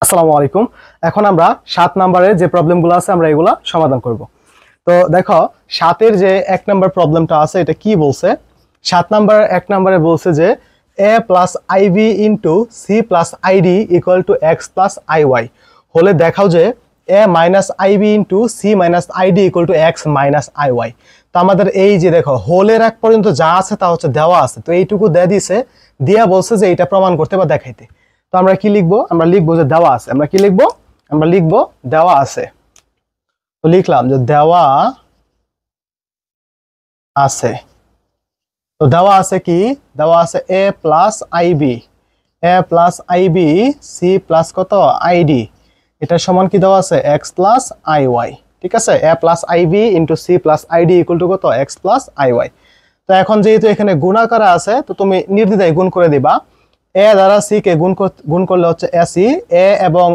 আসসালামু আলাইকুম। এখন আমরা 7 নম্বরের যে প্রবলেমগুলো আছে আমরা এগুলা সমাধান করব। তো দেখো 7 এর যে 1 নম্বর প্রবলেমটা আছে এটা কি বলছে? 7 নম্বর 1 নম্বরে বলছে যে a plus iv into c plus id equal to x plus iy হলে দেখাও যে a minus iv into c minus id equal to x minus iy। তো আমাদের এই যে দেখো হোলের এক পর্যন্ত যা আছে তা হচ্ছে দেওয়া আছে, তো এইটুকু দিয়ে দিছে, দিয়া বলছে যে এটা প্রমাণ করতে বা দেখাইতে। তো আমরা কি লিখবো? আমরা লিখবো যে দেওয়া আছে। আমরা কি লিখবো? আমরা লিখবো দেওয়া আছে। তো লিখলাম যে দেওয়া আছে। তো দেওয়া আছে কি? দেওয়া আছে a plus I B, a plus I B C plus কত আইডি, এটা সমান কি দেওয়া আছে x প্লাস আইওয়াই। ঠিক আছে, a plus I B into C plus I D equal to কত x প্লাস আইওয়াই। তো এখন যেহেতু এখানে গুণাকারে আছে তো তুমি নির্দ্বিধায় গুণ করে দিবা। এ দ্বারা সি কে গুণ করলে হচ্ছে এসি, এ এবং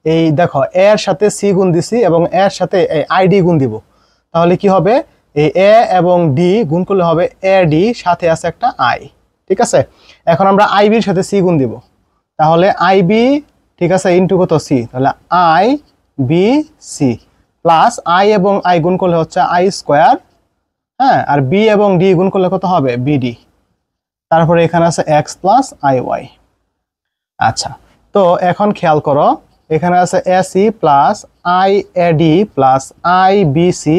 এই দেখো এর সাথে সি গুণ দিছি এবং এর সাথে আইডি গুণ দিব, তাহলে কি হবে? এই এ এবং ডি গুণ করলে হবে এ ডি, সাথে আছে একটা আই। ঠিক আছে, এখন আমরা আইবির সাথে সি গুণ দিব, তাহলে আইবি ঠিক আছে ইন্টু কত সি, তাহলে I B C plus I এবং আই গুণ করলে হচ্ছে আই স্কোয়ার, হ্যাঁ, আর বি এবং ডি গুণ করলে কত হবে বিডি। তারপরে এখানে আছে x প্লাস আইওয়াই। আচ্ছা, তো এখন খেয়াল করো এখানে আছে A C plus I A D plus I B C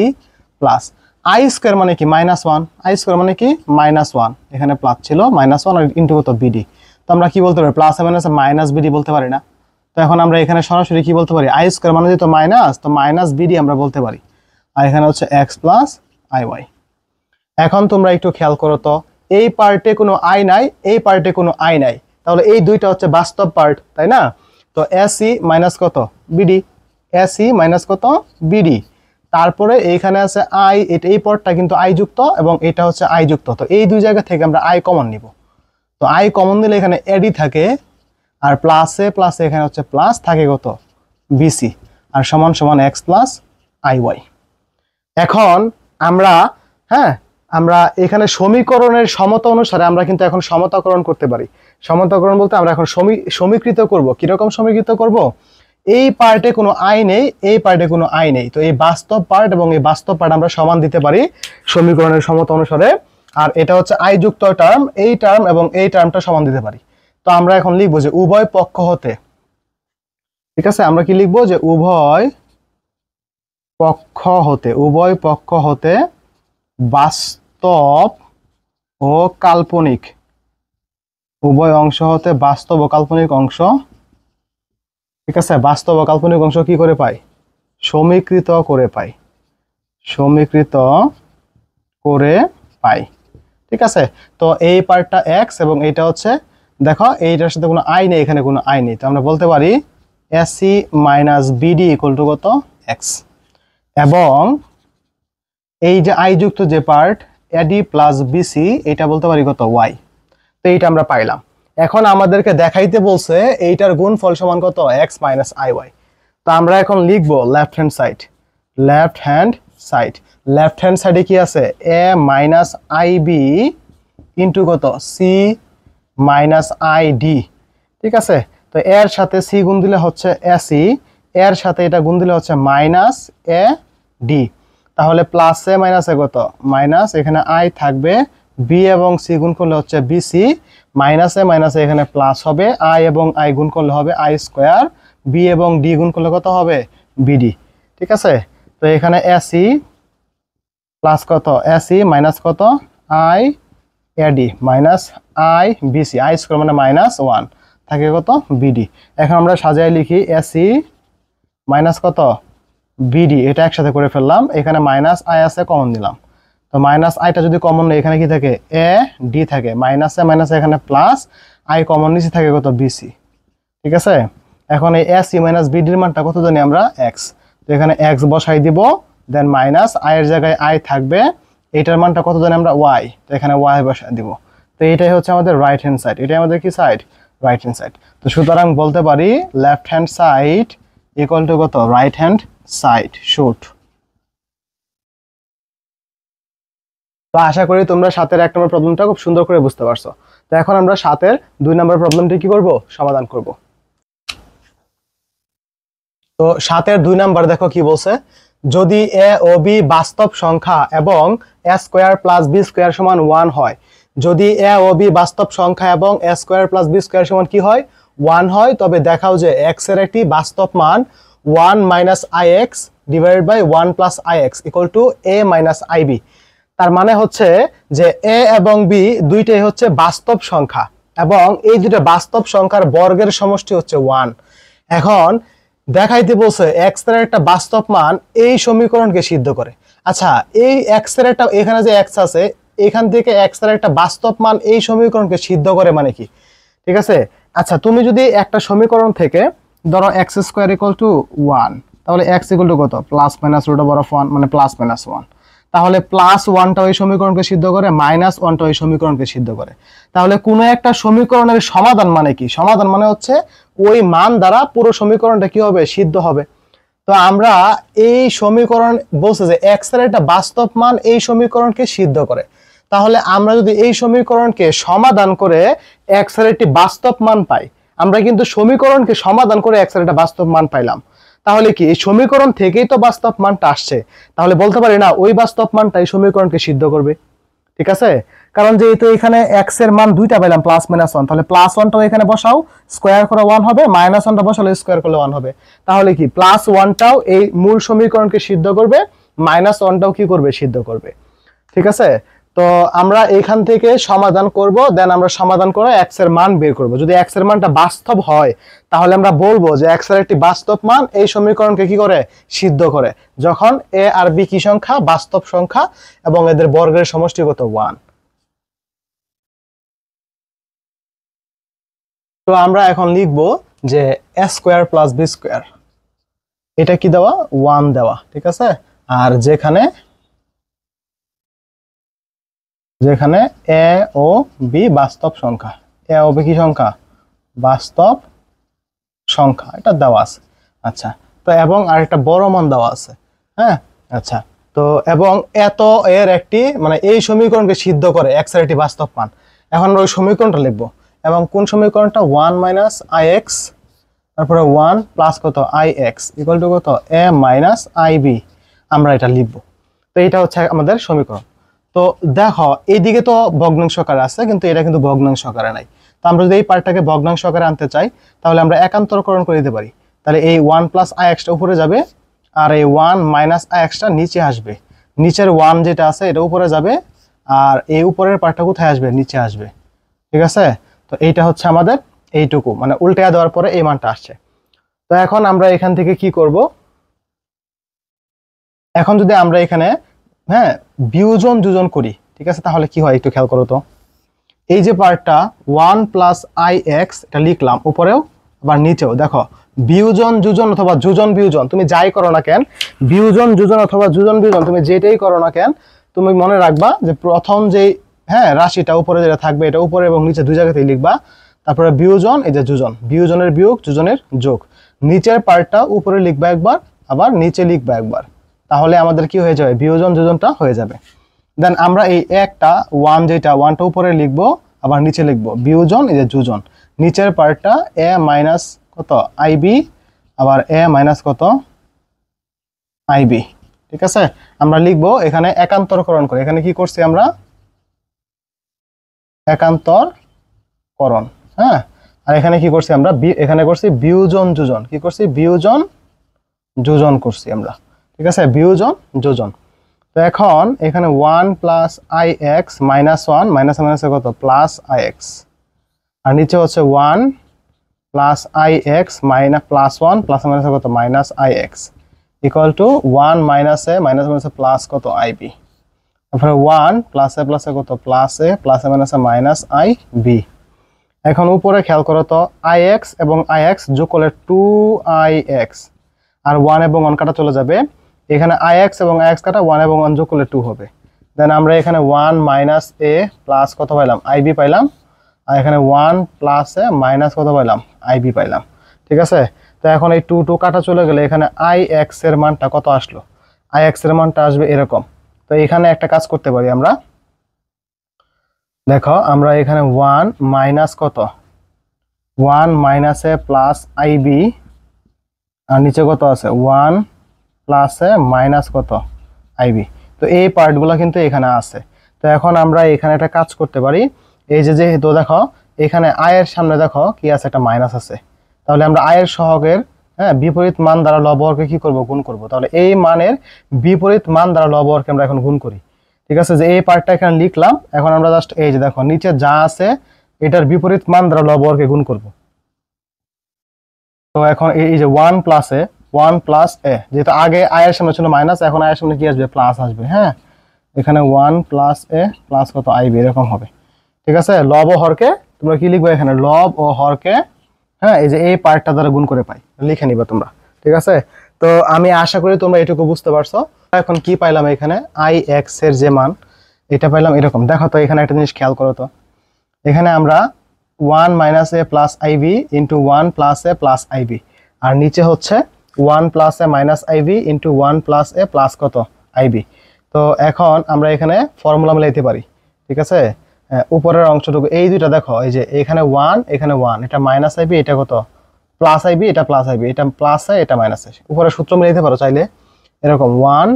plus I square মানে কি -1, আই স্কোয়ার মানে কি -1, এখানে প্লাস ছিল -1 আর ইন্টু কত বিডি। তো আমরা কি বলতে পারি? প্লাস মাইনাস মাইনাস বিডি বলতে পারি না? তো এখন আমরা এখানে সরাসরি কি বলতে পারি? আই স্কোয়ার মানে যেহেতু মাইনাস, তো মাইনাস বিডি আমরা বলতে পারি। আর এখানে হচ্ছে x প্লাস আইওয়াই। এখন তোমরা একটু খেয়াল করো তো, এই পার্টে কোনো আই নাই, এই পার্টে কোনো আই নাই, তাহলে এই দুইটা হচ্ছে বাস্তব পার্ট, তাই না? তো এসি মাইনাস কত বিডি, এসি মাইনাস কত বিডি, তারপরে এইখানে আছে আই, এই পার্টটা কিন্তু আই যুক্ত এবং এটা হচ্ছে আই যুক্ত, তো এই দুই জায়গা থেকে আমরা আই কমন নিব। তো আই কমন নিলে এখানে এডি থাকে, আর প্লাসে প্লাসে এখানে হচ্ছে প্লাস থাকে কত বিসি, আর সমান সমান এক্স প্লাস আইওয়াই। এখন আমরা আমরা এখানে সমীকরণের সমতা অনুসারে আমরা কিন্তু এখন সমতাকরণ করতে পারি। সমতাকরণ বলতে আমরা এখন সমীকৃত করব। কিরকম সমীকৃত করব? এই পার্টে কোনো আই নেই, এই পার্টে কোনো আই নেই, তো এই বাস্তব পার্ট এবং এই বাস্তব পার্ট আমরা সমান দিতে পারি সমীকরণের সমতা অনুসারে। আর এটা হচ্ছে আই যুক্ত টার্ম, এই টার্ম এবং এই টার্মটা সমান দিতে পারি। তো আমরা এখন লিখবো যে উভয় পক্ষ হতে, ঠিক আছে, আমরা কি লিখবো যে উভয় পক্ষ হতে বাস্তব ও কাল্পনিক, উভয় অংশ হতে বাস্তব ও কাল্পনিক অংশ, ঠিক আছে, বাস্তব ও কাল্পনিক অংশ কি করে পাই? সমীকৃত করে পাই, সমীকৃত করে পাই। ঠিক আছে, তো এই পার্টটা এক্স এবং এইটা হচ্ছে, দেখো এইটার সাথে কোনো আই নেই, এখানে কোনো আই নেই, তো আমরা বলতে পারি AC minus BD equal to কত এক্স, এবং এই যে আই যুক্ত যে পার্ট এডি প্লাস বিসি, এটা বলতে পারি কত ওয়াই। তো এইটা আমরা পাইলাম। এখন আমাদেরকে দেখাইতে বলছে এইটার গুণফল সমান কত এক্স মাইনাস আইওয়াই। তো আমরা এখন লিখবো left hand side, left hand side, left hand সাইডে কি আছে? এ মাইনাস আইবি ইন্টু কত সি মাইনাস আইডি। ঠিক আছে, তো এর সাথে সি গুণ দিলে হচ্ছে এসি, এর সাথে এটা গুণ দিলে হচ্ছে মাইনাস এ ডি, তাহলে প্লাসে মাইনাসে কত মাইনাস, এখানে আই থাকবে, বি এবং সি গুণ করলে হচ্ছে বিসি, মাইনাসে মাইনাসে এখানে প্লাস হবে, আই এবং আই গুণ করলে হবে আই স্কোয়ার, বি এবং ডি গুণ করলে কত হবে বিডি। ঠিক আছে, তো এখানে এসি প্লাস কত এসি মাইনাস কত I A D minus I B C, I square মানে -1 থাকে কত বিডি। এখন আমরা সাজায় লিখি এসি মাইনাস কত বিডি, এটা একসাথে করে ফেললাম, এখানে মাইনাস আই আছে কমন দিলাম, তো মাইনাস আইটা যদি কমন নেই এখানে কি থাকে এ ডি থাকে, মাইনাসে মাইনাসে এখানে প্লাস, আই কমন নিচে থাকে কত বিসি। ঠিক আছে, এখন এই এসি মাইনাস বিডির মানটা কত জানি আমরা এক্স, তো এখানে এক্স বসাই দিব, দেন মাইনাস আই এর জায়গায় আই থাকবে, এইটার মানটা কত জানি আমরা ওয়াই, তো এখানে ওয়াই বসাই দিব। তো এইটাই হচ্ছে আমাদের রাইট হ্যান্ড সাইড, এটাই আমাদের কি সাইড? Right hand side. তো সুতরাং বলতে পারি left hand side equal to কত রাইট হ্যান্ড সাইড শুট। তো আশা করি তোমরা 7-এর 1 নম্বর প্রবলেমটা খুব সুন্দর করে বুঝতে পারছো। তো এখন আমরা 7-এর 2 নম্বর প্রবলেমটি কি করব? সমাধান করব। তো 7 এর 2 নাম্বার দেখো কি বলছে, যদি এ ও বি বাস্তব সংখ্যা এবং এ স্কয়ার প্লাস বি স্কয়ার সমান 1 হয়, যদি এ ও বি বাস্তব সংখ্যা এবং এ স্কয়ার প্লাস বি স্কয়ার সমান কি হয় 1 হয়, তবে দেখাও যে x এর একটি বাস্তব মান 1 minus ix divided by 1 plus ix equal to a minus ib। তার মানে হচ্ছে যে a এবং b দুইটাই হচ্ছে বাস্তব সংখ্যা এবং এই দুটো বাস্তব সংখ্যার বর্গের সমষ্টি হচ্ছে 1। এখন দেখাইতে বলছে x এর একটা বাস্তব মান এই সমীকরণকে সিদ্ধ করে। আচ্ছা, এই x এর একটা, এখানে যে x আছে এখান থেকে x এর একটা বাস্তব মান এই সমীকরণকে সিদ্ধ করে মানে কি, ঠিক আছে? আচ্ছা, তুমি যদি একটা সমীকরণ থেকে ধরো x স্কয়ার ইকুয়াল টু 1, তাহলে x ইকুয়াল টু কত plus minus root over of 1 মানে প্লাস মাইনাস 1, তাহলে প্লাস 1টা ওই সমীকরণকে সিদ্ধ করে, মাইনাস 1টা ওই সমীকরণকে সিদ্ধ করে। তাহলে কোনো একটা সমীকরণের সমাধান মানে কি, সমাধান মানে হচ্ছে ওই মান দ্বারা পুরো সমীকরণটা কি হবে সিদ্ধ হবে। তো আমরা এই সমীকরণ বলছে যে x এর একটা বাস্তব মান এই সমীকরণকে সিদ্ধ করে, তাহলে আমরা যদি এই সমীকরণকে সমাধান করে x এর একটি বাস্তব মান পাই, আমরা কিন্তু সমীকরণকে সমাধান করে x এর একটা বাস্তব মান পাইলাম, তাহলে কি এই সমীকরণ থেকেই তো বাস্তব মানটা আসছে, তাহলে বলতে পারি না ওই বাস্তব মানটা এই সমীকরণকে সিদ্ধ করবে, ঠিক আছে? কারণ যেহেতু এখানে x এর মান দুইটা পেলাম প্লাস মাইনাস 1, তাহলে প্লাস 1টাও এখানে বসাও, স্কয়ার করে 1 হবে, মাইনাস 1টা বসালে স্কয়ার করলে 1 হবে, তাহলে কি প্লাস 1টাও এই মূল সমীকরণকে সিদ্ধ করবে, মাইনাস 1টাও কি করবে সিদ্ধ করবে, ঠিক আছে? তো আমরা এখান থেকে সমাধান করব, দেন আমরা সমাধান করে x এর মান বের করব। যদি x এর মানটা বাস্তব হয় তাহলে আমরা বলবো যে x এর একটি বাস্তব মান এই সমীকরণকে কি করে সিদ্ধ করে, যখন a আর b কি সংখ্যা বাস্তব সংখ্যা এবং এদের বর্গের সমষ্টি কত 1। তো আমরা এখন লিখব যে a square plus b square, এটা কি দেওয়া 1 দেওয়া, ঠিক আছে? আর যেখানে যেখানে a ও b বাস্তব সংখ্যা, a ও b কি সংখ্যা বাস্তব সংখ্যা, এটা দেওয়া আছে। আচ্ছা, তো এবং আরেকটা বড় মান দেওয়া আছে, হ্যাঁ? আচ্ছা, তো এবং এত এর একটি মানে এই সমীকরণকে সিদ্ধ করে x এর একটি বাস্তব মান। এখন আমরা ওই সমীকরণটা লিখব, এবং কোন সমীকরণটা 1 মাইনাস ix তারপরে 1 প্লাস কত ix ইকুয়াল টু কত a মাইনাস ib, আমরা এটা লিখব। তো এটা হচ্ছে আমাদের সমীকরণ। তো দেখো এইদিকে তো ভগ্নাংশ আকারে আছে, কিন্তু এটা কিন্তু ভগ্নাংশ আকারে নাই। তো আমরা যদি এই পার্টটাকে ভগ্নাংশ আকারে আনতে চাই তাহলে আমরা একান্তরকরণ করে দিতে পারি। তাহলে এই 1 প্লাস ix টা উপরে যাবে আর এই 1 মাইনাস ix টা নিচে আসবে, নিচের 1 যেটা আছে এটা উপরে যাবে আর এই উপরের পার্টটা কোথায় আসবে নিচে আসবে, ঠিক আছে? তো এইটা হচ্ছে আমাদের এইটুকু, মানে উল্টে দেওয়ার পরে এই মানটা আসছে। তো এখন আমরা এখান থেকে কি করব, এখন যদি আমরা এখানে হ্যাঁ বিয়োজন যোজন করি, ঠিক আছে, তাহলে কি হয় একটু খেয়াল করো তো। এই যে পার্টটা 1 প্লাস ix এটা লিখলাম উপরেও আবার নিচেও, দেখো বিয়োজন যোজন অথবা যোজন বিয়োজন তুমি যাই করো না কেন, বিয়োজন যোজন অথবা যোজন বিয়োজন তুমি যেটাই করো না কেন, তুমি মনে রাখবা যে প্রথম যে রাশিটা উপরে যেটা থাকবে এটা উপরে এবং নিচে দুই জায়গাতেই লিখবা, তারপরে বিয়োজন এই যে যোজন, বিয়োজনের বিয়োগ যোজনের যোগ, নিচের পার্টটা উপরে লিখবা একবার আবার নিচে লিখবা একবার, তাহলে আমাদের কি হয়ে যাবে বিয়োজন যোজনটা হয়ে যাবে। দেন আমরা এই একটা 1 যেটা 1টা উপরে লিখবো আবার নিচে লিখবো বিয়োজন এই যে যোজন, নিচের পার্টটা a মাইনাস কত ib আবার a মাইনাস কত ib, ঠিক আছে? আমরা লিখবো এখানে একান্তরকরণ করে, এখানে কি করছি আমরা একান্তরকরণ, হ্যাঁ? আর এখানে কি করছি আমরা এখানে করছি বিয়োজন যোজন, কি করছি বিয়োজন যোজন করছি আমরা, ঠিক আছে? বিয়োজন যোজন। তো এখন এখানে 1 প্লাস ix মাইনাস 1 মাইনাস মাইনাসে কত প্লাস ix, আর নিচে হচ্ছে 1 plus ix minus plus 1 plus মাইনাসে কত মাইনাস ix ইকুয়াল টু 1 মাইনাসে মাইনাস মাইনাসে প্লাস কত ib, তারপরে 1 প্লাসে প্লাসে কত প্লাস এ প্লাসে মাইনাসে মাইনাস ib। এখন উপরে খেয়াল করো তো ix এবং ix যোগ করলে 2ix, আর 1 এবং 1 কাটা চলে যাবে, এখানে ix এবং ix কাটা 1 এবং 1 যোগ করলে 2 হবে। দেন আমরা এখানে 1 মাইনাস a প্লাস কত পাইলাম ib পাইলাম, আর এখানে 1 প্লাস এ মাইনাস কত পাইলাম ib পাইলাম, ঠিক আছে? তো এখন এই 2 কাটা চলে গেলে এখানে ix এর মানটা কত আসলো, ix এর মানটা আসবে এরকম। তো এখানে একটা কাজ করতে পারি আমরা, দেখো আমরা এখানে 1 মাইনাস কত 1 মাইনাস এ প্লাস ib আর নিচে কত আছে 1 প্লাস এ মাইনাস কত আইবি। তো এই পার্টগুলো কিন্তু এখানে আছে। তো এখন আমরা এখানে একটা কাজ করতে পারি, এই যে যেহেতু দেখো এখানে আয়ের সামনে দেখো কি আছে, একটা মাইনাস আছে, তাহলে আমরা আয়ের সহগের বিপরীত মান দ্বারা লবহরকে কি করব, গুণ করব। তাহলে এই মানের বিপরীত মান দ্বারা লবহরকে আমরা এখন গুণ করি। ঠিক আছে, যে এই পার্টটা এখানে লিখলাম। এখন আমরা জাস্ট এই যে দেখো নিচে যা আছে এটার বিপরীত মান দ্বারা লবহরকে গুণ করব। তো এখন এই যে 1 প্লাস এ, 1 প্লাস এ, যেহেতু আগে আয়ের সামনে ছিল মাইনাস, এখন আয়ের সামনে কি আসবে, প্লাস আসবে। হ্যাঁ, এখানে 1 প্লাস এ প্লাস কত আইবি, এরকম হবে। ঠিক আছে, লব ও হরকে তোমরা কি লিখবে এখানে, লব ও হরকে এই যে এই পার্টটা দ্বারা গুণ করে পাই, লিখে নিবা তোমরা। ঠিক আছে, তো আমি আশা করি তোমরা এটুকু বুঝতে পারছো। এখন কি পাইলাম এখানে, আই এক্স এর যে মান এটা পাইলাম এরকম। দেখো তো এখানে একটা জিনিস খেয়াল করো তো, এখানে আমরা 1 মাইনাস এ প্লাস আইবি ইন্টু 1 প্লাস এ প্লাস আইবি, আর নিচে হচ্ছে 1 প্লাস এ মাইনাস আইবি ইন্টু 1 প্লাস এ প্লাস কত আইবি। তো এখন আমরা এখানে ফর্মুলা মিলাইতে পারি। ঠিক আছে, উপরের অংশটুকু এই দুইটা দেখো, এই যে এখানে 1 এখানে 1, এটা মাইনাস আইবি, এটা কত প্লাস আইবি, এটা প্লাস আইবি, এটা প্লাস আই এটা মাইনাস আই। উপরে সূত্র মিলাইতে পারো চাইলে এরকম 1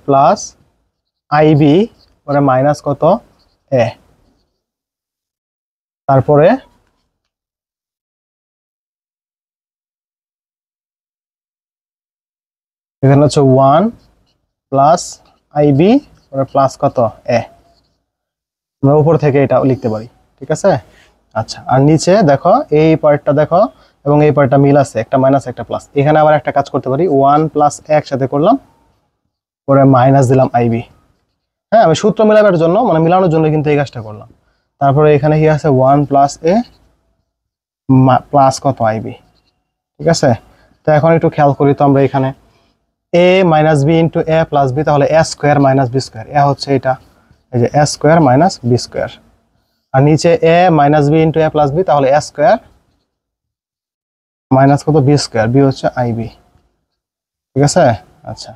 প্লাস আইবি পরে মাইনাস কত এ, তারপরে এখানে হচ্ছে 1 প্লাস আইবি পরে প্লাস কত এ, আমরা উপর থেকে এটা লিখতে পারি। ঠিক আছে, আচ্ছা, আর নিচে দেখো এই পার্টটা দেখো এবং এই পার্টটা মিল আছে, একটা মাইনাস একটা প্লাস। এখানে আবার একটা কাজ করতে পারি, 1 প্লাস একসাথে করলাম পরে মাইনাস দিলাম আইবি। হ্যাঁ, আমি সূত্র মিলাবার জন্য মানে মিলানোর জন্য কিন্তু এই কাজটা করলাম। তারপরে এখানে কি আছে 1 প্লাস এ প্লাস কত আইবি। ঠিক আছে, তো এখন একটু খেয়াল করি তো আমরা এখানে এ minus B into A plus B, তাহলে এ স্কোয়ার মাইনাস বি স্কোয়ার, এ হচ্ছে এটা, এই যে A square minus B square. আর নিচে এ minus B into A plus B, তাহলে এ স্কোয়ার মাইনাস কত বি স্কোয়ার, বি হচ্ছে আইবি। ঠিক আছে, আচ্ছা,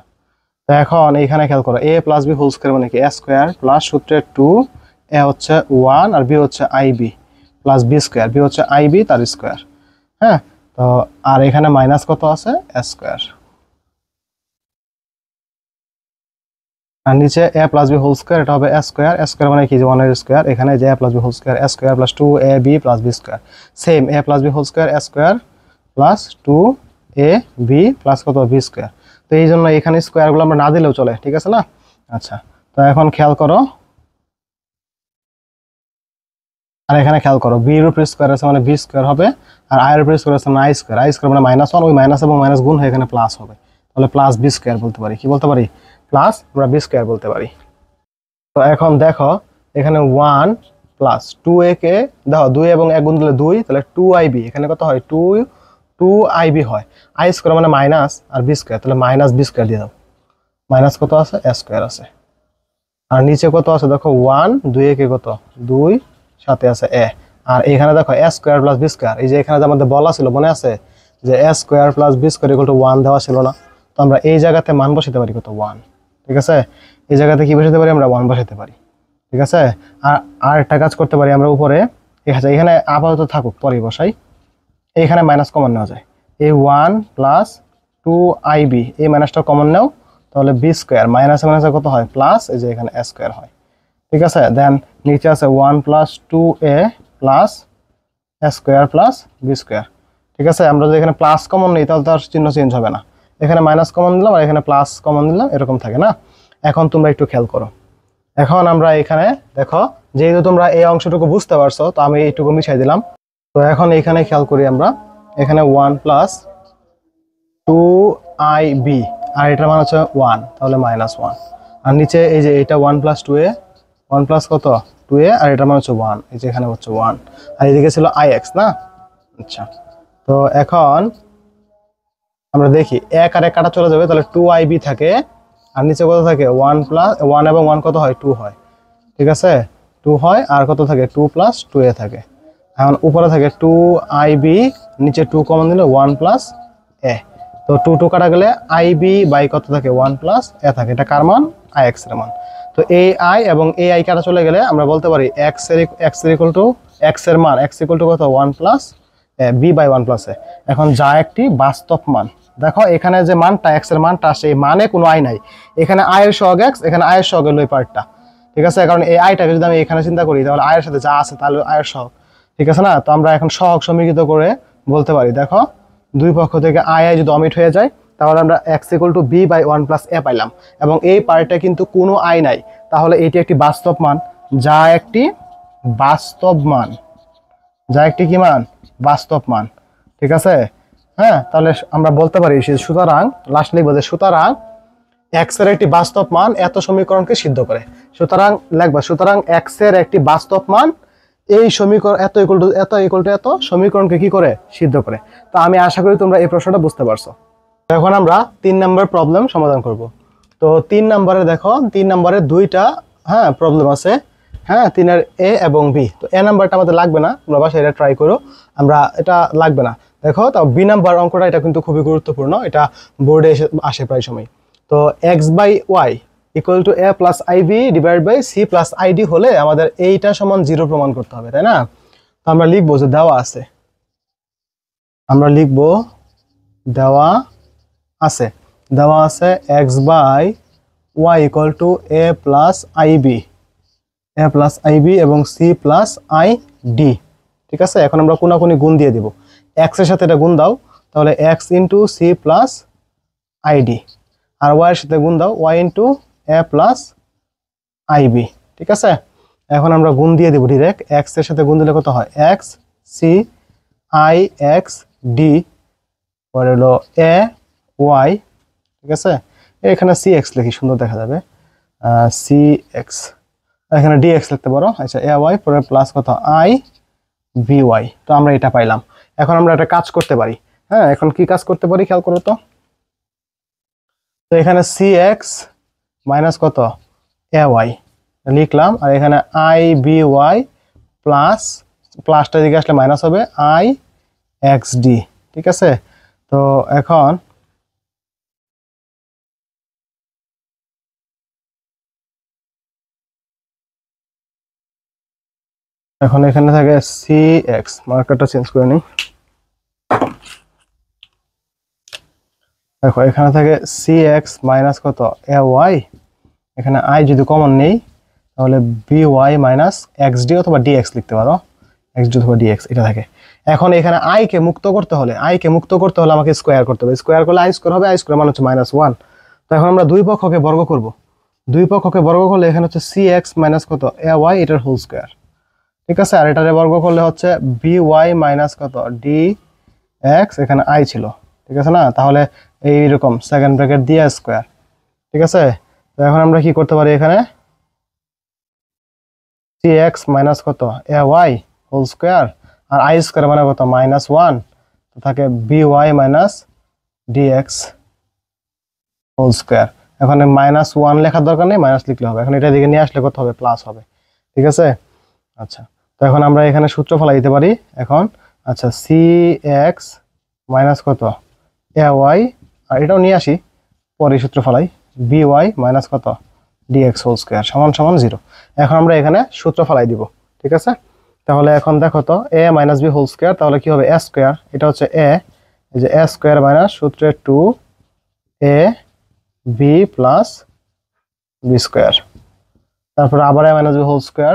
তো এখন এইখানে খেয়াল করো এ প্লাস বি হোল স্কোয়ার মানে কি, এ স্কোয়ার প্লাস সূত্রে 2, এ হচ্ছে 1 আর বি হচ্ছে I B plus B square, B হচ্ছে আইবি তার স্কোয়ার। হ্যাঁ, তো আর এখানে মাইনাস কত আছে এ স্কোয়ার, আর নিচে এ প্লাস বি হোল স্কোয়ার, এটা হবে এ স্কোয়ার, এ স্কোয়ার মানে কি যে 1 এর স্কোয়ার, এখানে যে A plus B whole square, A square plus 2 A B plus B square, same A plus B whole square, A square plus 2 A B plus কত B square. তো এই জন্য এখানে স্কোয়ারগুলো আমরা না দিলেও চলে। ঠিক আছে না, আচ্ছা, তো এখন খেয়াল করো, আর এখানে খেয়াল করো বি এর উপর স্কোয়ার আছে মানে বি স্কোয়ার হবে, আর আই এর উপর স্কোয়ার আছে মানে আই স্কোয়ার, আই স্কোয়ার মানে -1, ওই মাইনাস এবং মাইনাস গুণ হয়ে এখানে প্লাস হবে, তাহলে প্লাস বি স্কোয়ার বলতে পারি। কি বলতে পারি, প্লাস আমরা বি স্কোয়ার বলতে পারি। তো এখন দেখো এখানে 1 প্লাস 2a কে দেখো 2 এবং 1 গুণ দিলে 2, তাহলে 2ib, এখানে কত হয় 2ib হয়, আই স্কোয়ার মানে মাইনাস আর বি স্কোয়ার, তাহলে মাইনাস বি স্কোয়ার দিয়ে দাও, মাইনাস কত আছে এ স্কোয়ার আছে, আর নিচে কত আছে দেখো 1, 2a কে কত 2, সাথে আছে এ, আর এখানে দেখো এ স্কোয়ার প্লাস বি স্কোয়ার, এই যে এখানে যে আমাদের বলা ছিল মনে আছে যে A square plus B square equal to 1 দেওয়া ছিল না, তো আমরা এই জায়গাতে মান বসাতে পারি কত 1। ঠিক আছে, এই জায়গাতে কি বসাতে পারি আমরা 1 বসাতে পারি। ঠিক আছে, আর একটা কাজ করতে পারি আমরা উপরে, এখানে আপাতত থাকুক পরে বসাই, এইখানে মাইনাস কমন নেওয়া যায়, এই 1 প্লাস 2ib এই মাইনাসটা কমন নাও, তাহলে বি স্কোয়ার মাইনাসে মাইনাসে কত হয় প্লাস, এই যে এখানে এ স্কোয়ার হয়। ঠিক আছে, দেন নিচে আছে 1 প্লাস 2a প্লাস এ স্কোয়ার প্লাস বি স্কোয়ার। ঠিক আছে, আমরা যদি এখানে প্লাস কমন নিই তাহলে তার চিহ্ন চেঞ্জ হবে না, এখানে মাইনাস কমন দিলাম আর এখানে প্লাস কমন দিলাম, এরকম থাকে না। এখন তোমরা একটু খেয়াল করো, এখন আমরা এখানে দেখো যেহেতু তোমরা এই অংশটুকু বুঝতে পারছো, তো আমি এইটুকু মিশাই দিলাম। তো এখন এখানে খেয়াল করি আমরা, এখানে 1 প্লাস 2ib আর এটার মান হচ্ছে 1, তাহলে -1, আর নিচে এই যে এটা 1 প্লাস 2a, 1 প্লাস কত 2a আর এটার মান হচ্ছে 1, এই যে এখানে হচ্ছে 1, আর এদিকে ছিল ix না। আচ্ছা, তো এখন আমরা দেখি 1 আর 1 কাটা চলে যাবে, তাহলে 2ib থাকে, আর নিচে কত থাকে 1 প্লাস 1 এবং 1 কত হয় 2 হয়। ঠিক আছে, 2 হয়, আর কত থাকে 2 প্লাস 2a থাকে। এখন উপরে থাকে 2ib, নিচে 2 কমন দিলে 1 প্লাস a, তো 2 কাটা গেলে ib বাই কত থাকে 1 প্লাস a থাকে, এটা কার মান ix এর মান। তো এই আই এবং এই আই কাটা চলে গেলে আমরা বলতে পারি এক্স এর ইকুয়াল টু এক্স এর মান এক্স ইকুয়াল টু কত 1 প্লাস বি বাই 1 প্লাস এ। এখন যা একটি বাস্তব মান, দেখো এখানে যে মানটা এক্স এর মানটা আসে এই মানে কোনো আই নাই, এখানে আই এর সহগ এক্স, এখানে আই এর সহগ হলো এই পার্টটা, ঠিক আছে? কারণ এই আইটাকে যদি আমি এখানে চিন্তা করি তাহলে আই এর সাথে যা আছে তাহলে আই এর সহগ, ঠিক আছে না? তো আমরা এখন সহগ সমীকৃত করে বলতে পারি, দেখো দুই পক্ষ থেকে আই আই যদি অমিট হয়ে যায় তাহলে আমরা X equal to B by 1 plus A পাইলাম, এবং এই পার্টটা কিন্তু কোনো আই নাই, তাহলে এটি একটি বাস্তব মান, যা একটি বাস্তব মান, যা একটি কি মান? বাস্তব মান, ঠিক আছে? হ্যাঁ, তাহলে আমরা বলতে পারি সুতরাং লাস্ট লিখবো যে সুতরাং এক্স এর একটি বাস্তব মান এত সমীকরণকে সিদ্ধ করে। সুতরাং লিখবা সুতরাং এক্স এর একটি বাস্তব মান এই সমীকরণ এত ইকুয়াল টু এত সমীকরণকে কি করে? সিদ্ধ করে। তো আমি আশা করি তোমরা এই প্রশ্নটা বুঝতে পারছো। এখন আমরা 3 নম্বর প্রবলেম সমাধান করব। তো 3 নম্বরে দেখো 3 নম্বরে দুইটা প্রবলেম আছে, 3 এর এ এবং বি। তো এ নাম্বারটা আমাদের লাগবে না, তোমরা বাসায় এটা ট্রাই করো, আমরা এটা লাগবে না। দেখো তাও বি নাম্বার অঙ্কটা এটা কিন্তু খুবই গুরুত্বপূর্ণ, এটা বোর্ডে আসে প্রায় সময়। তো X by Y equal to A plus I B divide by C plus I D হলে আমাদের এইটা সমান 0 প্রমাণ করতে হবে, তাই না? তো আমরা লিখবো যে দেওয়া আছে, আমরা লিখবো দেওয়া আছে X by Y equal to A plus I B এবং সি প্লাস আই ডি, ঠিক আছে? এখন আমরা কোনাকুনি গুণ দিয়ে দিব, এক্স এর সাথে এটা গুণ দাও, তাহলে X into C plus I D, আর ওয়াই এর সাথে গুণ দাও Y into A plus I B, ঠিক আছে? এখন আমরা গুণ দিয়ে দিব ডিরেক্ট, এক্স এর সাথে গুণ দিলে কত হয়? X C I X D, পরে হলো এ ওয়াই, ঠিক আছে? এখানে সি এক্স লিখি, সুন্দর দেখা যাবে, সি এক্স, এখানে ডি এক্স লিখতে পারো, আচ্ছা এ ওয়াই, পরে প্লাস কত? I B Y. তো আমরা এটা পাইলাম। এখন আমরা একটা কাজ করতে পারি, এখন কি কাজ করতে পারি খেয়াল করো তো। তো এখানে সি এক্স মাইনাস কত? এ ওয়াই লিখলাম, আর এখানে আই বি ওয়াই প্লাসটা দিকে আসলে মাইনাস হবে আই এক্স ডি, ঠিক আছে? তো এখন এখানে থাকে সি এক্স, মার্কারটা চেঞ্জ করে নিই, দেখো এখানে থাকে সি এক্স মাইনাস কত? এ ওয়াই, এখানে আই যদি কমন নেই তাহলে B Y minus X D অথবা ডি এক্স লিখতে পারো, এক্স ডি অথবা ডি এক্স এটা থাকে। এখন এখানে আই কে মুক্ত করতে হলে আমাকে স্কোয়ার করতে হবে, স্কোয়ার করলে আই স্কোয়ার হবে, আই স্কোয়ার মানে হচ্ছে -1। তো এখন আমরা দুই পক্ষকে বর্গ করব, দুই পক্ষকে বর্গ করলে এখানে হচ্ছে সি এক্স মাইনাস কত? এ ওয়াই, এটার হোল স্কোয়ার, ঠিক আছে? আর এটারে বর্গ করলে হচ্ছে বি ওয়াই মাইনাস কত? ডি এক্স, এখানে আই ছিল, ঠিক আছে না? তাহলে এইরকম সেকেন্ড ব্র্যাকেট দিয়ে স্কোয়ার, ঠিক আছে? তো এখন আমরা কি করতে পারি, এখানে সি এক্স মাইনাস কত? এ ওয়াই হোল স্কোয়ার, আর আই স্কোয়ার মানে কত? -1, তো থাকে B Y minus D X whole square. এখন -1 লেখার দরকার নেই, মাইনাস লিখলে হবে, এখন এটা দিকে নিয়ে আসলে কত হবে? প্লাস হবে, ঠিক আছে? আচ্ছা, তো এখন আমরা এখানে সূত্র ফেলাই দিতে পারি এখন। আচ্ছা, সি এক্স মাইনাস কত? এ ওয়াই, আর এটাও নিয়ে আসি পরে সূত্র ফেলাই, বি ওয়াই মাইনাস কত? ডি এক্স হোল স্কোয়ার সমান 0। এখন আমরা এখানে সূত্র ফেলাই দিব, ঠিক আছে? তাহলে এখন দেখো তো এ মাইনাস বি হোল স্কোয়ার, তাহলে কি হবে? এ স্কোয়ার, এটা হচ্ছে এ, এই যে এ স্কোয়ার মাইনাস সূত্রে 2 A B plus B square, তারপর আবার এ minus B whole square,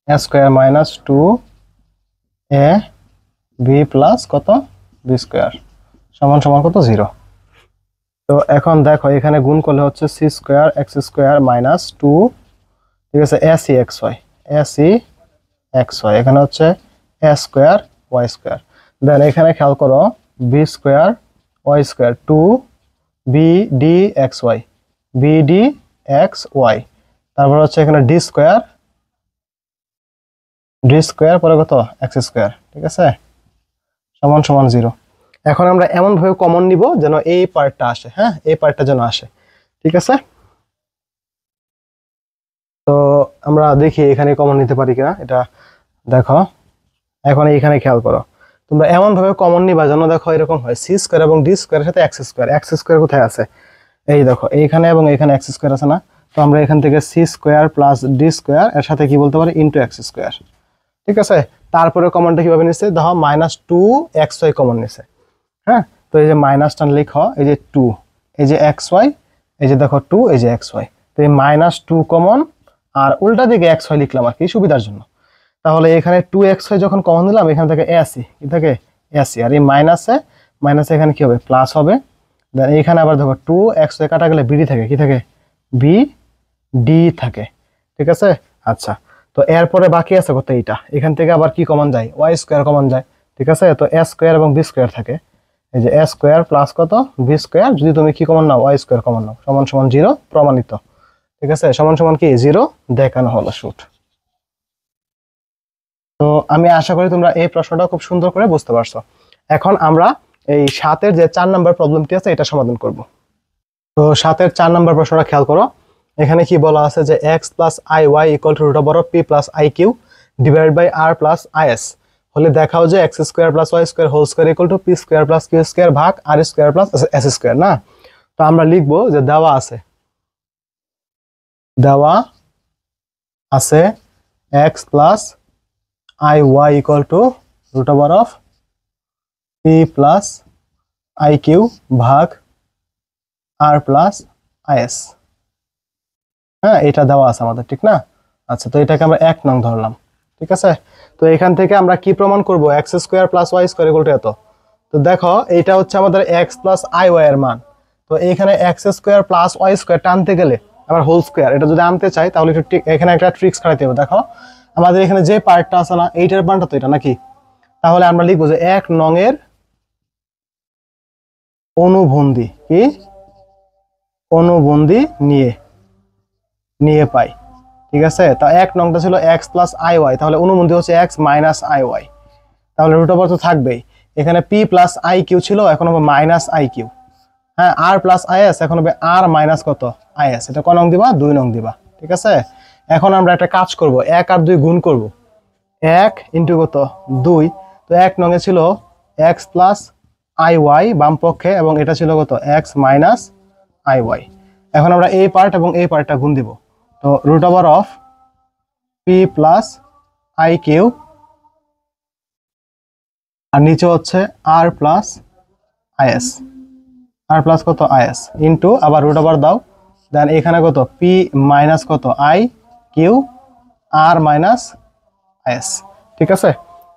A square minus 2 A B plus কত? বি স্কোয়ার সমান কত? 0। তো এখন দেখো এখানে গুণ করলে হচ্ছে c square x square minus 2, ঠিক আছে? এ সি এক্স ওয়াই, এখানে হচ্ছে a square y square. Then এখানে খেয়াল করো b square y square 2 b d x y, তারপর হচ্ছে এখানে ডি স্কোয়ার পরে কত? এক্স স্কোয়ার, ঠিক আছে? সমান 0। এখন আমরা এমন ভাবে কমন নিব যেন এই পার্টটা আসে, এই পার্টটা যেন আসে, ঠিক আছে? তো আমরা দেখি এখানে কমন নিতে পারি কিনা, এটা দেখো। এখন এইখানে খেয়াল করো, তোমরা এমন ভাবে কমন নিবা যেন দেখো এরকম হয় সি স্কোয়ার এবং ডি স্কোয়ারের সাথে এক্স স্কোয়ার কোথায় আছে? এই দেখো এইখানে এবং এইখানে এক্স স্কোয়ার আছে না? তো আমরা এখান থেকে c square plus d square এর সাথে কি বলতে পারি ইন্টু এক্স স্কোয়ার। ঠিক আছে, তারপরে কমনটা কিভাবে নিচ্ছে দেখো minus two x y common নিচ্ছে। হ্যাঁ, তো এই যে মাইনাসটা লিখো, এই যে টু, এই যে এক্স ওয়াই, এই যে দেখো টু, এই যে এক্স ওয়াই, তো এই মাইনাস টু কমন আর উল্টা দিকে এক্স ওয়াই লিখলাম আর কি সুবিধার জন্য। তাহলে এখানে টু এক্স ওয়াই যখন কমন দিলাম এখান থেকে এসি কি থাকে এসি, আর এই মাইনাসে মাইনাসে এখানে কি হবে প্লাস হবে। দেন এইখানে আবার দেখো টু এক্স ওয়াই কাটা গেলে বিডি থাকে কি থাকে বি ডি থাকে। ঠিক আছে, আচ্ছা, তো এরপরে বাকি আছে কত এইটা, এখান থেকে আবার কি কমন যায় ওয়াই স্কোয়ার কমন যায়। ঠিক আছে, তো এ স্কোয়ার এবং বি স্কোয়ার থাকে, এই যে এ স্কোয়ার প্লাস কত বি স্কোয়ার, যদি তুমি কি কমন নাও ওয়াই স্কোয়ার কমন নাও, সমান সমান জিরো প্রমাণিত। ঠিক আছে, সমান সমান কি জিরো দেখানো হলো শুট। তো আমি আশা করি তোমরা এই প্রশ্নটা খুব সুন্দর করে বুঝতে পারছো। এখন আমরা এই 7-এর যে 4 নাম্বার প্রবলেমটি আছে এটা সমাধান করব। তো 7-এর 4 নাম্বার প্রশ্নটা খেয়াল করো, এখানে কি বলা আছে যে x plus i y equal to root over of P plus I q divided by r plus i s হলে দেখাও যে x square plus y square whole square equal to p square plus q square ভাগ r square plus s square. না, তো আমরা লিখবো যে দেওয়া আছে x plus i y equal to root over of P plus I q ভাগ r plus i S. হ্যাঁ, এটা দেওয়া আছে আমাদের, ঠিক না? আচ্ছা, তো এটাকে আমরা 1 নং ধরলাম। ঠিক আছে, তো এখান থেকে আমরা কি প্রমাণ করব x square plus y square equal to এত। তো দেখো এইটা হচ্ছে আমাদের এক্স প্লাস আই ওয়াই এর মান, তো এইখানে x square plus y square টানতে গেলে আবার হোল স্কোয়ার এটা যদি আনতে চাই তাহলে একটু এখানে একটা ট্রিক্স খাটাইতে হবে। দেখো আমাদের এখানে যে পার্টটা আছে না এইটার মানটা তো এটা নাকি, তাহলে আমরা লিখবো যে 1 নং এর অনুবন্ধী কি অনুবন্ধী নিয়ে পাই। ঠিক আছে, তা 1 নংটা ছিল এক্স প্লাস আই ওয়াই, তাহলে অনুবন্ধী হচ্ছে এক্স মাইনাস আই ওয়াই, তাহলে রুট ওভার তো থাকবেই। এখানে পি প্লাস আই কিউ ছিল, এখন হবে মাইনাস আই কিউ। হ্যাঁ, আর প্লাস আই এস এখন হবে আর মাইনাস কত আই এস, এটা ক নং দিবা 2 নং দিবা। ঠিক আছে, এখন আমরা একটা কাজ করব, 1 আর 2 গুণ করব, 1 ইন্টু কত 2, তো 1 নং এ ছিল এক্স প্লাস আই ওয়াই বাম পক্ষে এবং এটা ছিল কত এক্স মাইনাস আই ওয়াই। এখন আমরা এই পার্ট এবং এই পার্টটা গুণ দিব, তো root over of P plus I Q আর নিচে হচ্ছে আর প্লাস আইএস, আর প্লাস কত আইএস ইন্টু আবার রুট ওভার দাও, দেন এখানে কত পি মাইনাস কত I Q R minus I S. ঠিক আছে,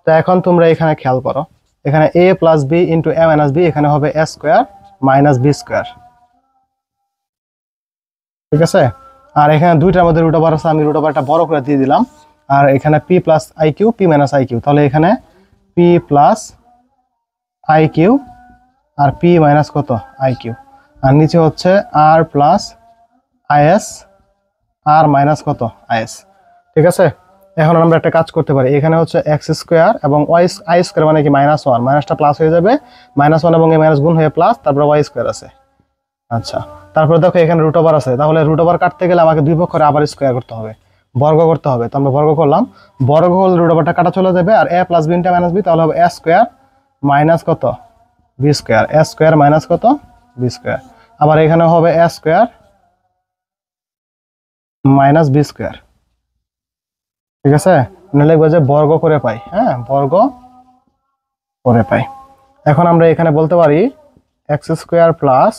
তো এখন তোমরা এখানে খেয়াল করো, এখানে A plus B into A minus B, এখানে হবে A square minus B square. ঠিক আছে, আর এখানে দুইটার মধ্যে রুট ওভার আছে, আমি রুট ওভারটা বড় করে দিয়ে দিলাম, আর এখানে p plus I q p minus i q, তাহলে এখানে পি প্লাস আই কিউ আর পি মাইনাস কত আই কিউ, আর নিচে হচ্ছে আর প্লাস আইএস আর মাইনাস কত আইএস। ঠিক আছে, এখন আমরা একটা কাজ করতে পারি, এখানে হচ্ছে এক্স স্কোয়ার এবং ওয়াই আই স্কোয়ার মানে কি মাইনাস ওয়ান, মাইনাসটা প্লাস হয়ে যাবে, মাইনাস ওয়ান এবং এই মাইনাস গুণ হয়ে প্লাস, তারপরে ওয়াই স্কোয়ার আছে। আচ্ছা, তারপরে দেখো এখানে রুট ওভার আছে, তাহলে রুট ওভার কাটতে গেলে আমাকে দুই পক্ষের আবার স্কোয়ার করতে হবে, বর্গ করতে হবে, তো আমরা বর্গ করলাম, বর্গ করলে রুট ওভারটা কাটা চলে যাবে, আর A plus B into minus B, তাহলে হবে এ স্কোয়ার মাইনাস কত B square, A square minus কত বি স্কোয়ার, আবার এখানে হবে A square minus B square. ঠিক আছে, লিখবো যে বর্গ করে পাই, হ্যাঁ বর্গ করে পাই। এখন আমরা এখানে বলতে পারি x square plus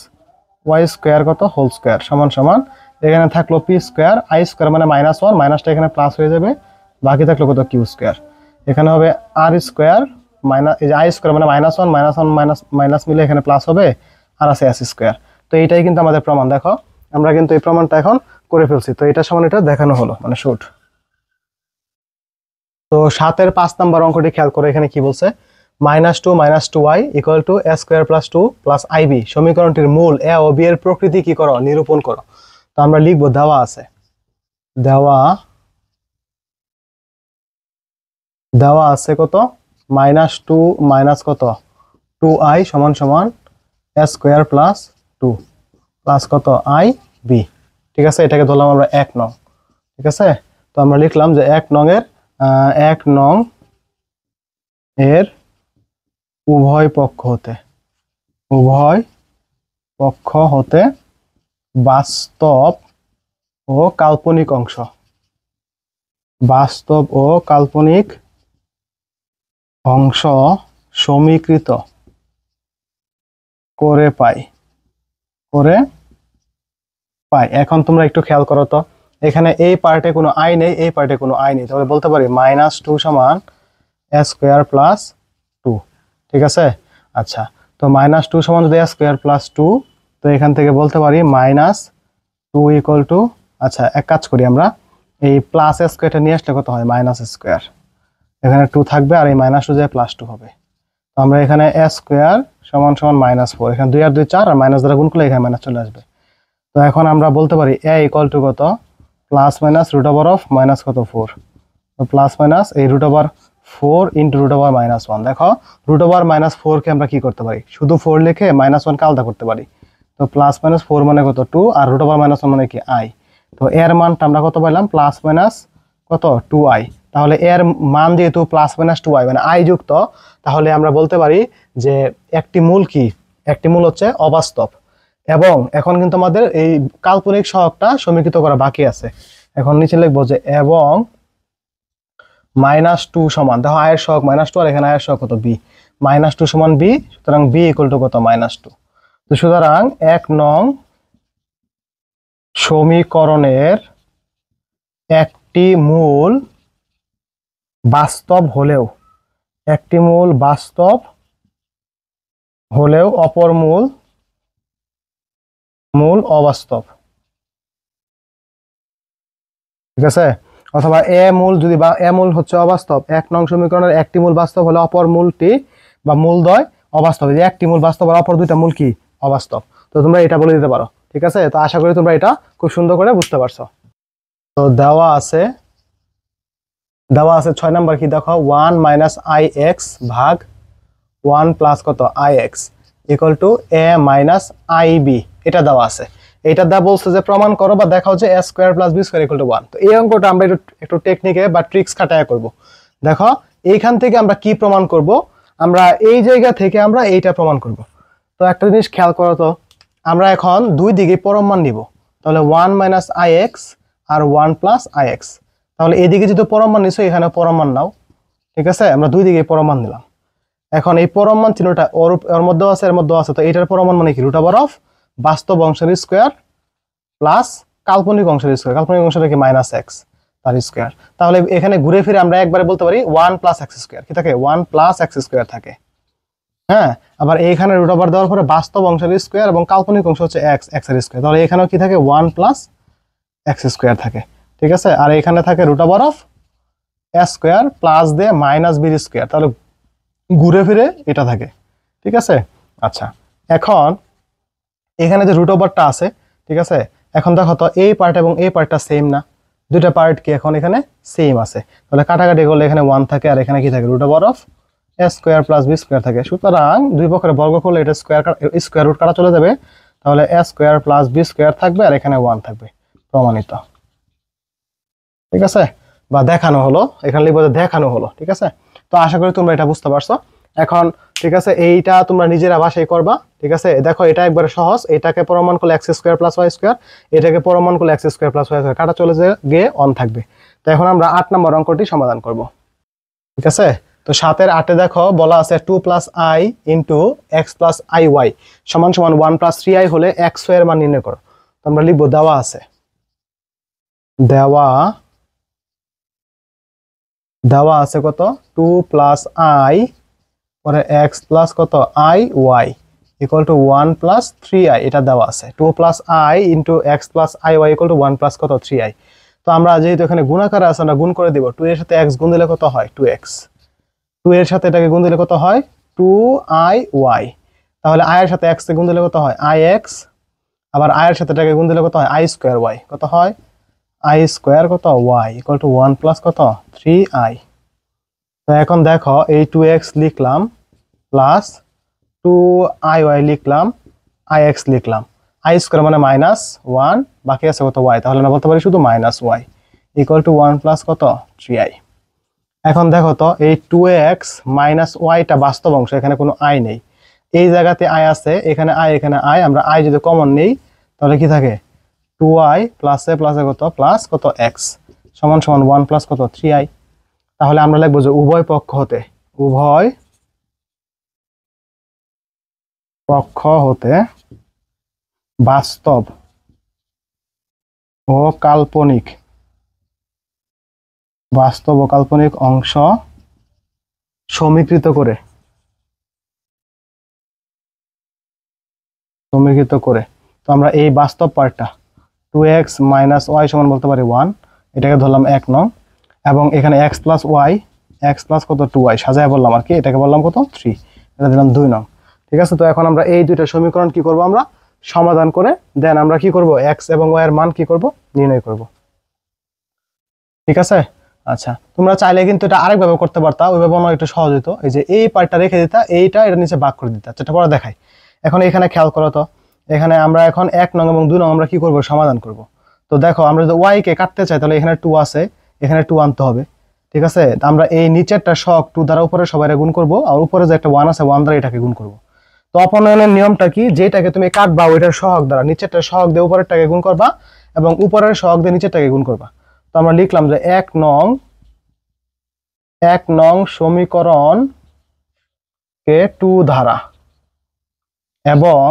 y square কত হোল স্কোয়ার সমান সমান, এখানে থাকলো পি স্কোয়ার আই স্কোয়ার মানে মাইনাস ওয়ান, মাইনাসটা এখানে প্লাস হয়ে যাবে, বাকি থাকলো কত কিউ স্কোয়ার, এখানে হবে আর স্কোয়ার মাইনাস এই যে আই স্কোয়ার মানে মাইনাস ওয়ান মাইনাস মাইনাস মিলে এখানে প্লাস হবে, আর আছে এস স্কোয়ার। তো এইটাই কিন্তু আমাদের প্রমাণ, দেখো আমরা কিন্তু এই প্রমাণটা এখন করে ফেলছি, তো এটা সমান এটা দেখানো হলো মানে শুট। তো 7-এর 5 নম্বর অঙ্কটি খেয়াল করে, এখানে কি বলছে -2 - 2y equal to a square plus 2 plus ib সমীকরণটির মূল a ও b এর প্রকৃতি কি করো নিরূপণ করো। তো আমরা লিখব দেওয়া আছে কত -2 মাইনাস কত 2i সমান সমান a স্কয়ার প্লাস 2 প্লাস কত ib। ঠিক আছে, এটাকে ধরলাম আমরা 1 নং। ঠিক আছে, তো আমরা লিখলাম যে 1 নং এর উভয় পক্ষ হতে বাস্তব ও কাল্পনিক অংশ, বাস্তব ও কাল্পনিক অংশ সমীকৃত করে পাই। এখন তোমরা একটু খেয়াল করো তো, এখানে এই পার্টে কোনো আই নেই, এই পার্টে কোনো আই নেই, তাহলে বলতে পারি -2 সমান a স্কোয়ার প্লাস 2। ঠিক আছে, আচ্ছা, তো -2 সমান যদি a স্কোয়ার প্লাস 2, তো এখান থেকে বলতে পারি -2 ইকুয়াল টু, আচ্ছা এক কাজ করি, আমরা এই প্লাস a স্কোয়ারটা নিয়ে আসলে কত হয়, মাইনাস স্কোয়ার, এখানে 2 থাকবে আর এই -2 যায় +2 হবে। তো আমরা এখানে a স্কোয়ার সমান সমান -4, এখানে 2 আর 2 4, আর মাইনাস দ্বারা গুণ করলে এখানে মাইনাস চলে আসবে। তো এখন আমরা বলতে পারি a ইকুয়াল টু কত, plus minus root over of minus কত 4, তো প্লাস মাইনাস এই root over 4 into root over -1। দেখো রুট ওভার -4 কে আমরা কি করতে পারি, শুধু 4 লিখে -1 কে আলাদা করতে পারি। তো প্লাস মাইনাস 4 মানে কত 2, আর রুট ওভার -1 মানে কি i। তো এর মানটা আমরা কত পাইলাম, প্লাস মাইনাস কত 2i। তাহলে এর মান যেহেতু প্লাস মাইনাস 2i মানে i যুক্ত, তাহলে আমরা বলতে পারি যে একটি মূল কি, একটি মূল হচ্ছে অবাস্তব। এবং এখন কিন্তু আমাদের এই কাল্পনিক সহগটা সমীকৃত করা বাকি আছে। এখন নিচে লিখবো যে এবং -2 সমান, দেখো আয়ের সহগ -2 আর এখানে আয়ের সহগ কত b, -2 সমান b, সুতরাং b ইকুয়াল টু কত, -2। তো সুতরাং 1 নং সমীকরণের একটি মূল বাস্তব হলেও, অপর মূল অবাস্তব। ঠিক আছে, অথবা এ মূল যদি, বা এ মূল হচ্ছে অবাস্তব, 1 নং সমীকরণের একটি মূল বাস্তব হলে অপর মূলটি বা মূলদ্বয় অবাস্তব। যে একটি মূল বাস্তব আর অপর দুইটা মূল কি, অবাস্তব। তো তোমরা এটা বলে দিতে পারো। ঠিক আছে, তো আশা করি তোমরা এটা খুব সুন্দর করে বুঝতে পারছো। তো দেওয়া আছে 6 নাম্বার কি দেখো, 1 - ix ভাগ 1 প্লাস কত ix equal to a - ib, এটা দেওয়া আছে। এটা দা বলছে যে প্রমাণ করো বা দেখাও যে a square plus b square equal to 1। তো এই অঙ্কটা আমরা একটু টেকনিকে বা ট্রিক্স খাটায়া করব। দেখো এইখান থেকে আমরা কি প্রমাণ করব, আমরা এই জায়গা থেকে আমরা এইটা প্রমাণ করব। তো একটা জিনিস খেয়াল করো তো, আমরা এখন দুই দিকে পরম মান নিব। তাহলে 1 - ix আর 1 প্লাস ix। তাহলে এদিকে যদি পরম মান নিছো, এখানে পরম মান নাও। ঠিক আছে, আমরা দুই দিকে পরম মান নিলাম। এখন এই পরম মান চিহ্নটা ওর মধ্যেও আছে, এর মধ্যেও আছে। তো এটার পরম মান মানে কি, রুট ওভার অফ বাস্তব অংশের স্কয়ার প্লাস কাল্পনিক অংশের স্কয়ার। কাল্পনিক অংশটা কি -x তার স্কয়ার। তাহলে এখানে ঘুরে ফিরে আমরা একবারে বলতে পারি 1 প্লাস x স্কয়ার কি থাকে, 1 প্লাস x স্কয়ার থাকে। হ্যাঁ, আবার এইখানে রুট ওভার দেওয়ার পরে বাস্তব অংশের স্কয়ার এবং কাল্পনিক অংশ হচ্ছে x এর স্কয়ার। তাহলে এখানেও কি থাকে, 1 প্লাস x স্কয়ার থাকে। ঠিক আছে, আর এখানে থাকে root over of a square plus দিয়ে মাইনাস b স্কয়ার। তাহলে ঘুরে ফিরে এটা থাকে। ঠিক আছে, আচ্ছা এখন এখানে যে রুট ওভারটা আছে, ঠিক আছে, এখন দেখো তো এই পার্ট এবং এই পার্টটা সেম না, দুইটা পার্ট কি এখন এখানে সেম আছে। তাহলে কাটাকাটি করলে এখানে 1 থাকে, আর এখানে কি থাকে, root over of a square plus b square থাকে। সুতরাং দুই পক্ষের বর্গ করলে এটা স্কয়ার রুট কাটা চলে যাবে। তাহলে a square plus b square থাকবে, আর এখানে 1 থাকবে। প্রমাণিত। ঠিক আছে, বা দেখানো হলো, এখানে লিখবো যে দেখানো হলো। ঠিক আছে, তো আশা করি তোমরা এটা বুঝতে পারছো এখন। ঠিক আছে, এইটা তোমরা নিজেরা বাসায় করবা। ঠিক আছে, দেখো এটা একবারে সহজ। এটাকে প্রমাণ করলে x square plus y square, এটাকে প্রমাণ করলে x square plus y square, কাটা চলে গিয়ে 1 থাকবে। তো এখন আমরা 8 নম্বর অঙ্কটি সমাধান করব। ঠিক আছে, তো 7 এর 8 এ দেখো বলা আছে 2 plus i into x plus iy সমান সমান 1 প্লাস 3i হলে x এর মান নির্ণয় করো। তো আমরা লিখবো দেওয়া আছে, দেওয়া আছে কত, 2 প্লাস i পরে x প্লাস কত i y equal to 1 plus 3i, এটা দেওয়া আছে। 2 plus i into x plus i y equal to 1 plus কত 3i। তো আমরা যেহেতু এখানে গুণাকারে আছে, আমরা গুণ করে দিব। 2 এর সাথে x গুণ দিলে কত হয়, 2x। 2 এর সাথে এটাকে গুণ দিলে কত হয়, 2iy। তাহলে i এর সাথে x কে গুণ দিলে কত হয়, ix। আবার i এর সাথে এটাকে গুণ দিলে কত হয়, i স্কয়ার y, কত হয় i স্কয়ার কত y ইকুয়াল টু 1 প্লাস কত 3i। তো এখন দেখো এই 2x লিখলাম প্লাস 2iy লিখলাম, ix লিখলাম। i স্কয়ার মানে -1, বাকি আছে কত y, তাহলে আমরা বলতে পারি শুধু -y ইকুয়াল টু 1 প্লাস কত 3i। এখন দেখো তো এই 2x মাইনাস ওয়াইটা বাস্তব অংশ, এখানে কোনো i নেই। এই জায়গাতে i আছে, এখানে i, এখানে i, আমরা i যদি কমন নেই তাহলে কি থাকে, 2i প্লাসে কত প্লাস কত x সমান সমান 1 প্লাস কত 3i। তাহলে আমরা লিখব যে উভয় পক্ষ হতে বাস্তব ও কাল্পনিক অংশ সমীকৃত করে তো আমরা এই বাস্তব পার্টটা 2x মাইনাস y সমান বলতে পারি 1, এটাকে ধরলাম 1 নং, এবং এখানে x প্লাস কত 2y সাজায় বললাম আর কি, এটাকে বললাম কত 3, এটা দিলাম 2 নং। ঠিক আছে, তো এখন আমরা এই দুইটা সমীকরণ কি করব, আমরা সমাধান করে দেন আমরা কি করব x এবং y এর মান কি করব নির্ণয় করব। ঠিক আছে, আচ্ছা তোমরা চাইলে কিন্তু এটা আরেকভাবে করতে পারতা, ওইভাবে অনেক একটু সহজ হতো। এই যে এই পার্টটা রেখে দিতা, এটা নিচে ভাগ করে দিতা, যেটা পরে দেখাই। এখন এখানে খেয়াল করো তো, এখানে আমরা এখন 1 নং এবং 2 নং আমরা কি করব সমাধান করব। তো দেখো আমরা যদি y কে কাটতে চাই তাহলে এখানে 2 আছে, এখানে 2 আনতে হবে। ঠিক আছে, আমরা এই নিচেরটা সহগ 2 দ্বারা উপরে সবাই গুণ করব, আর উপরে যে একটা 1 আছে 1 দ্বারা এটাকে গুণ করব। তো অপনয়নের নিয়মটা কি, যেটাকে তুমি কাটবা ওইটার সহগ দ্বারা নিচেরটা সহগ দিয়ে উপরেরটাকে গুণ করবা, এবং উপরের সহগ দিয়ে নিচেরটাকে গুণ করবা। তো আমরা লিখলাম যে 1 নং সমীকরণ কে 2 দ্বারা এবং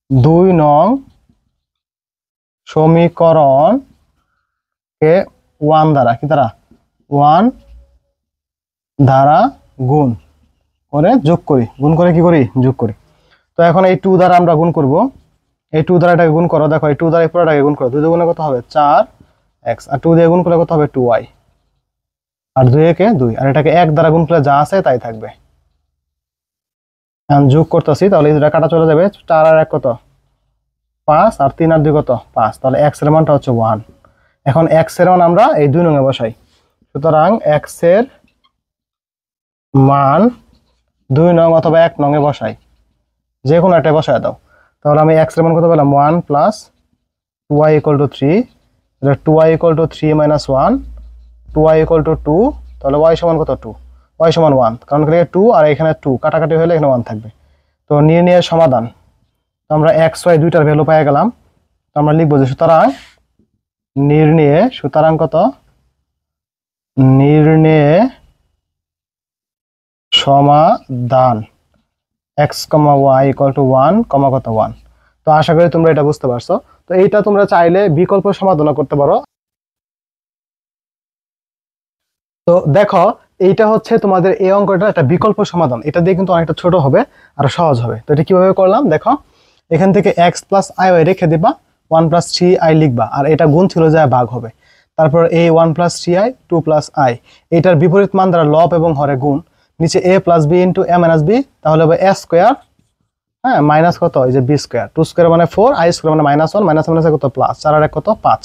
2 নং সমীকরণ কে 1 দ্বারা কি দ্বারা 1 দ্বারা গুণ করে যোগ করি, যোগ করি। তো এখন এই 2 দ্বারা আমরা গুণ করব, এই 2 দ্বারা এটাকে গুণ করো, দেখো এই 2 দ্বারা এই পুরোটাকে গুণ করো, 2 দিয়ে গুণে কত হবে 4x, আর 2 দিয়ে গুণ করলে কত হবে 2y, আর 2 একে 2, আর এটাকে 1 দ্বারা গুণ করলে যা আছে তাই থাকবে। এখন যোগ করতেছি, তাহলে এটা কাটা চলে যাবে, 4 আর 1 কত 5, আর 3 আর 2 কত 5, তাহলে x এর মানটা হচ্ছে 1। এখন x এর মান আমরা এই 2 নং এ বসাই, সুতরাং x এর মান 2 নং অথবা 1 নং এ বসাই, যে কোনো একটা বসায় দাও। তাহলে আমি x এর মান কত পেলাম 1 প্লাস 2y ইকুয়াল টু 3, এটা 2y equal to 3 minus 1, 2y equal to 2, তাহলে y সমান কত 2, y সমান 1, কারণ এখানে 2 আর এখানে 2 কাটাকাটি হলে এখানে 1 থাকবে। তো নির্ণয়ের সমাধান, তো আমরা x y দুইটার ভ্যালু পেয়ে গেলাম। তো আমরা লিখব যে সুতরাং নির্ণয়ে সমাধান x, y ইকুয়াল টু 1, কত 1। তো আশা করি তোমরা এটা বুঝতে পারছো। তো এইটা তোমরা চাইলে বিকল্প সমাধান করতে পারো। তো দেখো এইটা হচ্ছে তোমাদের এই অঙ্কটা একটা বিকল্প সমাধান, এটা দিয়ে কিন্তু অনেকটা ছোট হবে আর সহজ হবে। তো এটা কিভাবে করলাম দেখো, এখান থেকে x প্লাস i রেখে দিবা, 1 প্লাস 3i লিখবা, আর এটা গুণ ছিল যায় ভাগ হবে। তারপর a 1 plus 3i 2 plus i, এটার বিপরীত মান দ্বারা লব এবং হরে গুণ, নিচে a plus b into a minus b, তাহলে হবে a স্কোয়ার, হ্যাঁ মাইনাস কত এই যে b স্কোয়ার, 2 স্কোয়ার মানে 4, i স্কোয়ার মানে মাইনাস 1, মাইনাস মাইনাস কত প্লাস, 4 আর 1 কত 5,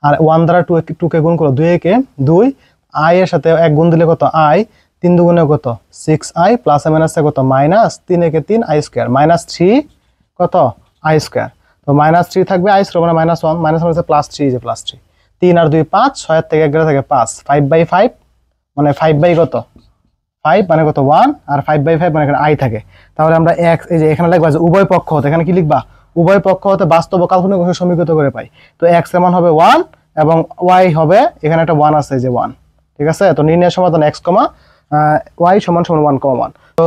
আর 1 দ্বারা 2 কে গুণ করো, 2 একে 2, i এর সাথে 1 গুণ দিলে কত i, 3 দুগুণে কত 6i, প্লাস মাইনাসে কত মাইনাস, 3 একে 3 i স্কোয়ার, মাইনাস 3 কত i স্কোয়ার, তো মাইনাস 3 থাকবে, i স্কোয়ার মানে মাইনাস 1, মাইনাস মাইনাসে প্লাস 3, যে প্লাস 3, 3 আর 2 5, 6 এর থেকে 1 গেলে থাকে 5, 5/5 মানে 5 বাই কত 5 মানে কত 1, আর 5/5 মানে এখানে i থাকে। তাহলে আমরা x এই যে এখানে লিখবা যে উভয় পক্ষ হতে, এখানে কি লিখবা উভয় পক্ষ হতে বাস্তব ও কাল্পনিক অংশ সমীকৃত করে পাই। তো x এর মান হবে 1 এবং y হবে এখানে একটা 1 আছে যে 1। ঠিক আছে, তো নির্ণয় সমাধান x, y সমান 1,1। তো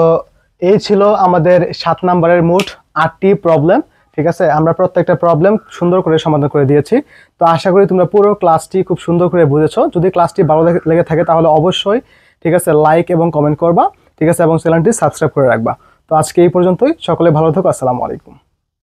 এই ছিল আমাদের 7 নম্বরের মোট 8টি প্রবলেম। ঠিক আছে, আমরা প্রত্যেকটা প্রবলেম সুন্দর করে সমাধান করে দিয়েছি। তো আশা করি তোমরা পুরো ক্লাসটি খুব সুন্দর করে বুঝেছো। যদি ক্লাসটি ভালো লেগে থাকে তাহলে অবশ্যই ঠিক আছে লাইক এবং কমেন্ট করবা, ঠিক আছে, এবং চ্যানেলটি সাবস্ক্রাইব করে রাখবা। তো আজকে এই পর্যন্তই, সকলে ভালো থাকো, আসসালামু আলাইকুম।